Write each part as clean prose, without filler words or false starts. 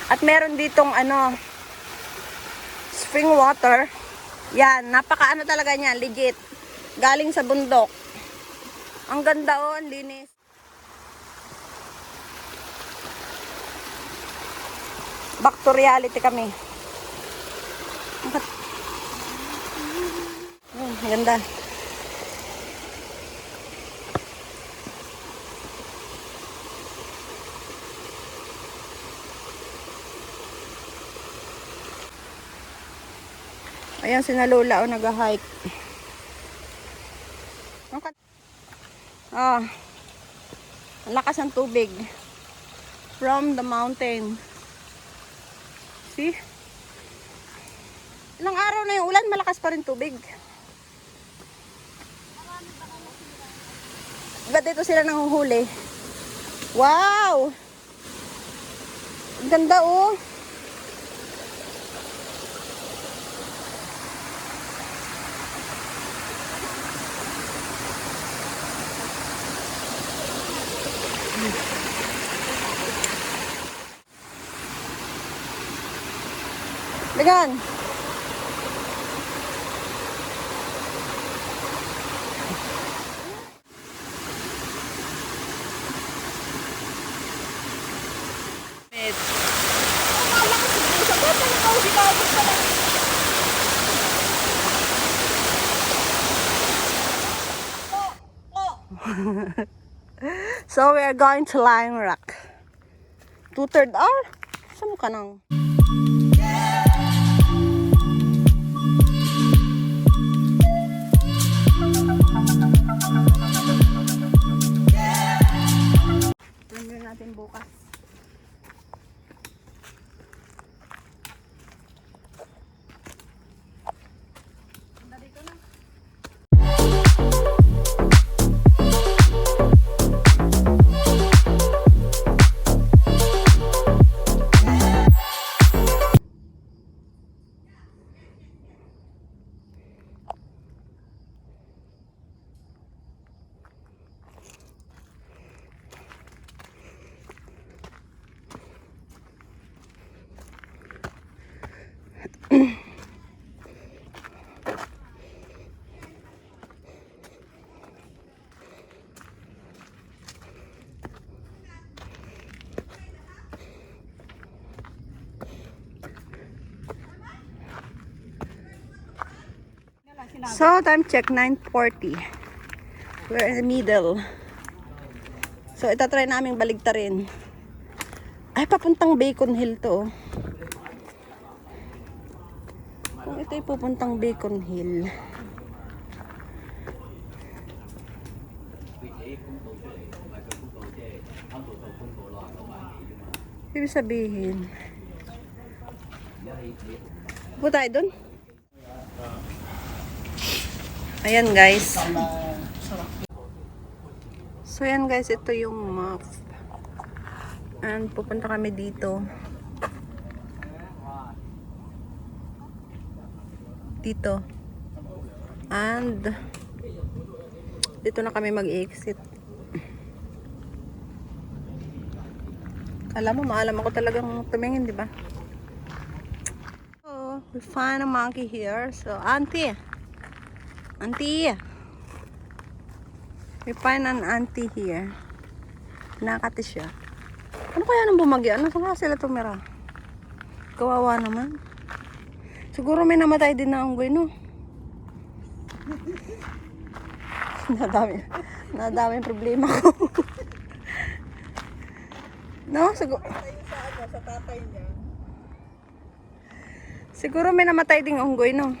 At meron ditong ano, spring water. Yan, napaka ano talaga niyan, legit. Galing sa bundok. Ang ganda oh, ang linis. Back to reality kami. Ganda. Ayan, sinalula o nag-hike. Ah, ang lakas ng tubig from the mountain. See? Ilang araw na yung ulan, malakas pa rin tubig. Diba dito sila nanguhuli? Wow! Ang ganda oh! Dagan! So we are going to Lion Rock. 2/3 hour? Saan mo ka nang? Tingnan natin bukas. So, time check, 9:40. We're in the middle. So, itatry namin baligtarin. Ay, papuntang Bacon Hill to. Kung ito'y pupuntang Bacon Hill. Ibig sabihin. Pupunta tayo dun? Ayan guys. So ayan guys, ito yung map. And pupunta kami dito. Dito. And dito na kami mag-exit. Alam mo, maalam ako talagang tumingin, di ba? So, we find a monkey here. So, auntie, we find an auntie here. Nakati siya. Ano kaya nang bumagyo? Ano saan sila tumira? Kawawa naman. Siguro may namatay din na unggoy, no? Nadami problema ko. No? Sa tatay niya. Siguro may namatay ding unggoy, no?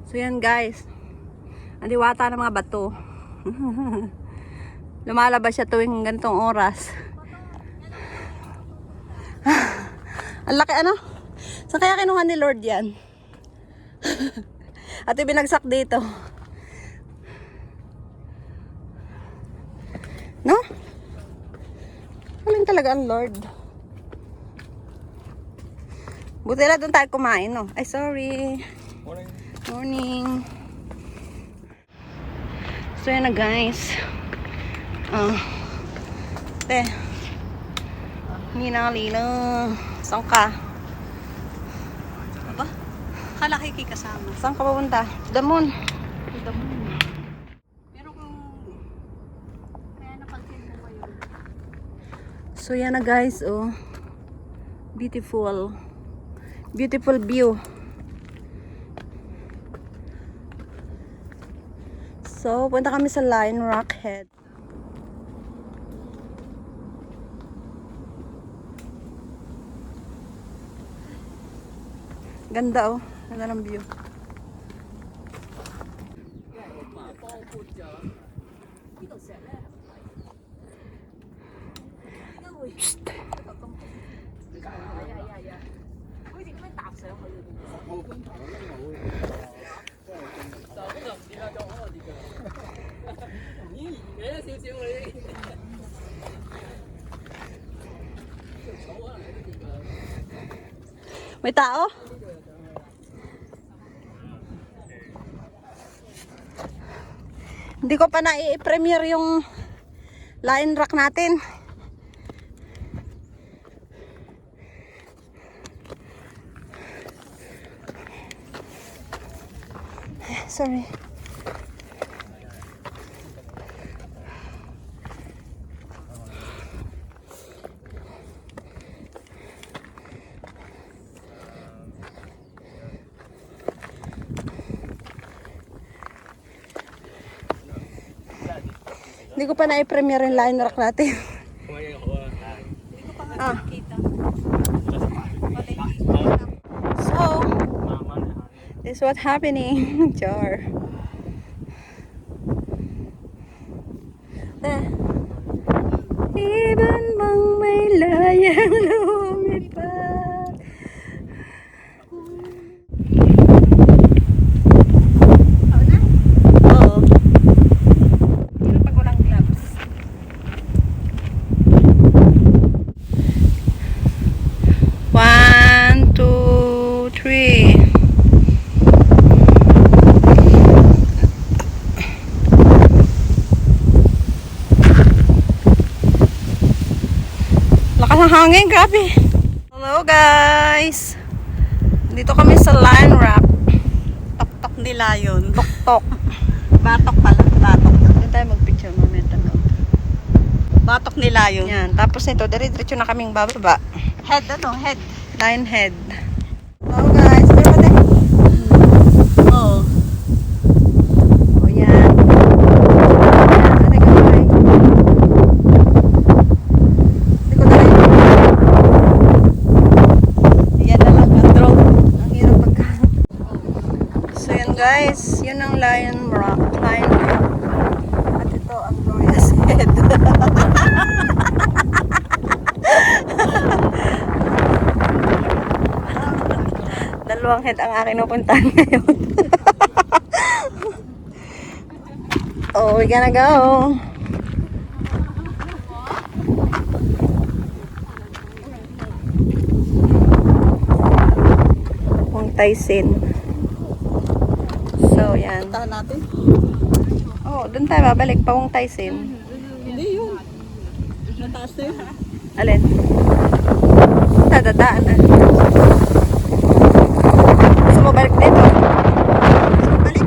So yan guys. Ang diwata ng mga bato. Lumalabas siya tuwing ganitong oras. Ang laki ano? Saan kaya kinuha ni Lord yan? At ibinagsak dito. No? Galing talaga ang Lord. Buti na doon tayo kumain, no? Ay, sorry. Morning. Morning. So, yan na guys. Ninang-linang. Saan ka? Aba, kalaki kasama. Saan ka pupunta? Damon. Pero kung kaya napansin mo ba yun? So yan na guys, oh. Beautiful. Beautiful view. So, punta kami sa Lion Rock Head. Ganda oh. Ganda ng view. Psst. May tao? Hindi ko pa na-i-premiere yung Lion Rock natin. Sorry. Hindi ko pa na-i-premiere yung Lion Rock natin. Hindi ko pa nga nakikita. So, this is what happening. Char. Iban bang may layang lumipad? Oo. Pero pag walang gloves. One, two, three. Lakas ng hangin, grabe. Hello guys. Dito kami sa Lion Rock. Tok-tok nila yun. Tok-tok. Batok pala, batok. Doon tayo mag-picture mamaya tanong. Batok nila yun. Yan, tapos nito, dire-diretso na kaming bababa. Head ano, head. Lion Head. Hello guys, meron ba tayo? Oo. O yan. Yan, kamay. Hindi ko na rin. Yan na lang ang drone. Ang hirap pagka. So yan guys, yun ang Lion Rock. Lion Head. At ito ang Glorious Head. Dalawang head ang akin napuntahan ngayon. Oh, we gonna go. Pong Taisin. So, yan. Puntahan natin. Oh, dun tayo babalik. Pong Taisin. Hindi yun. Nataas na yun. Alin? Dadadaan na. Gusto mo balik dito? Gusto mo balik?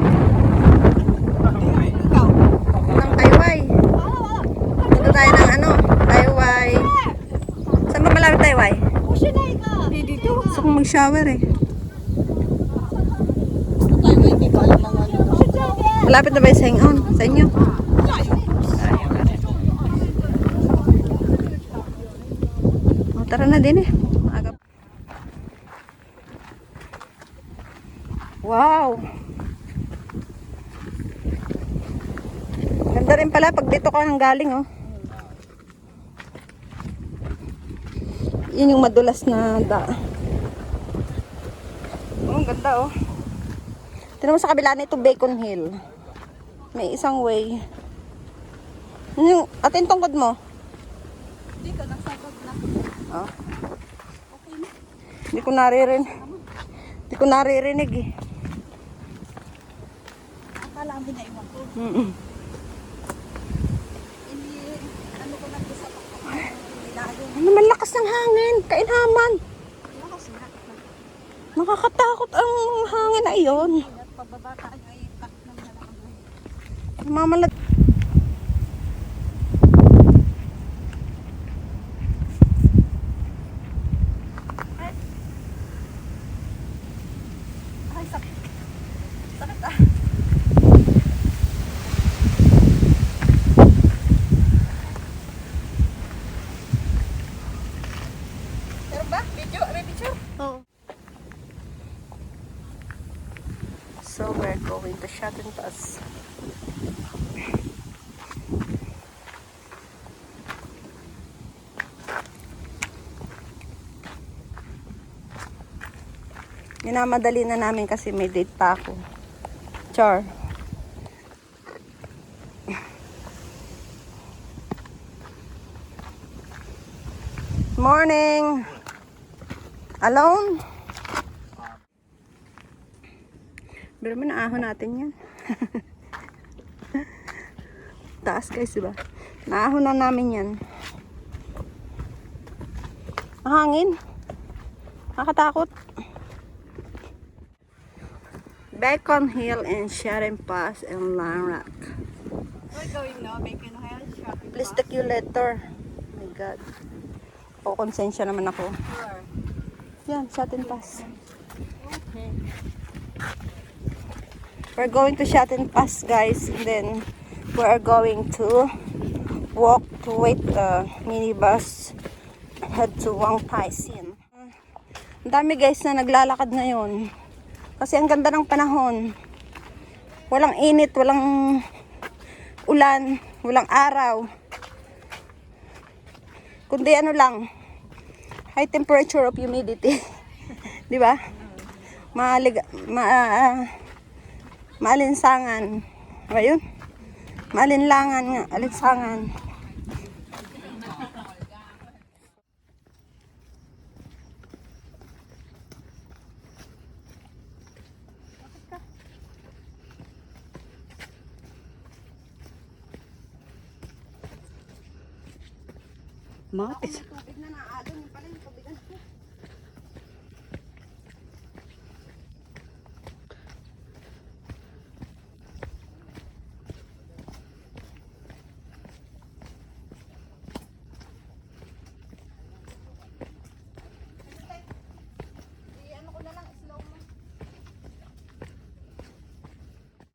Ikaw. Ng Taiway. Dito tayo ng ano? Taiway. Saan ba malapit Taiway? Hindi dito. Gusto kong mag-shower eh. Tayo hindi ko alam mga dito. Malapit na ba yung Sengon? Sa inyo? Oh, tara na din eh. Maaga. Wow! Ganda rin pala pag dito ka nang galing oh. Yun yung madulas na oh, ang ganda oh. Tignan mo sa kabila nito, Bacon Hill. May isang way. Ano yung atin tungkod mo? Dito, nasagod na. Oh. Okay na. Hindi ko naririnig. Hindi ko naririnig eh. Akala mo na iwan ko. Mm-mm. Hindi, ano ko na sa tok-tok. Ano man lakas ang hangin. Kainhaman. Nakakatakot ang hangin na iyon. Pababa tayo ay impact ng malamang. Mamalat. Ay, sakit. Sakit ah. Pero ba? Video? May picture? Oh. So we're going to Shuttle Bus. Minamadali na namin kasi may date pa ako. Char. Morning. Alone? Pero naahon natin yan. Taas guys, diba? Naahon na namin yan. Mahangin. Nakakatakot. Bacon Hill and Sharon Pass and Lanrak. We're going now. Bacon Hill shopping. Please take your letter. Oh my God. O, konsensya naman ako. Sure. Yan, Sharon Pass. Okay. We're going to Sharon Pass, guys. And then, we are going to walk to wait the minibus head to Wang Tai Sin. Ang dami guys na naglalakad ngayon. Kasi ang ganda ng panahon. Walang init, walang ulan, walang araw. Kundi ano lang, high temperature of humidity. Di ba? Maalinsangan. Ano yun? Maalinlangan nga, alinsangan. Matis. Tubig na naalon, yung pala yung tubigan ko.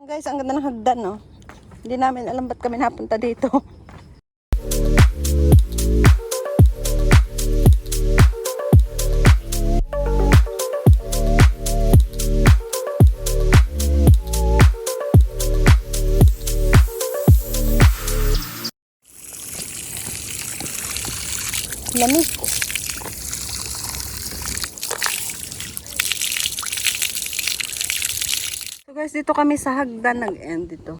Guys, ang ganda ng hagdan, no? Hindi namin alam ba't kami napunta dito. Lamig. So guys, dito kami sa hagdan nag-end dito.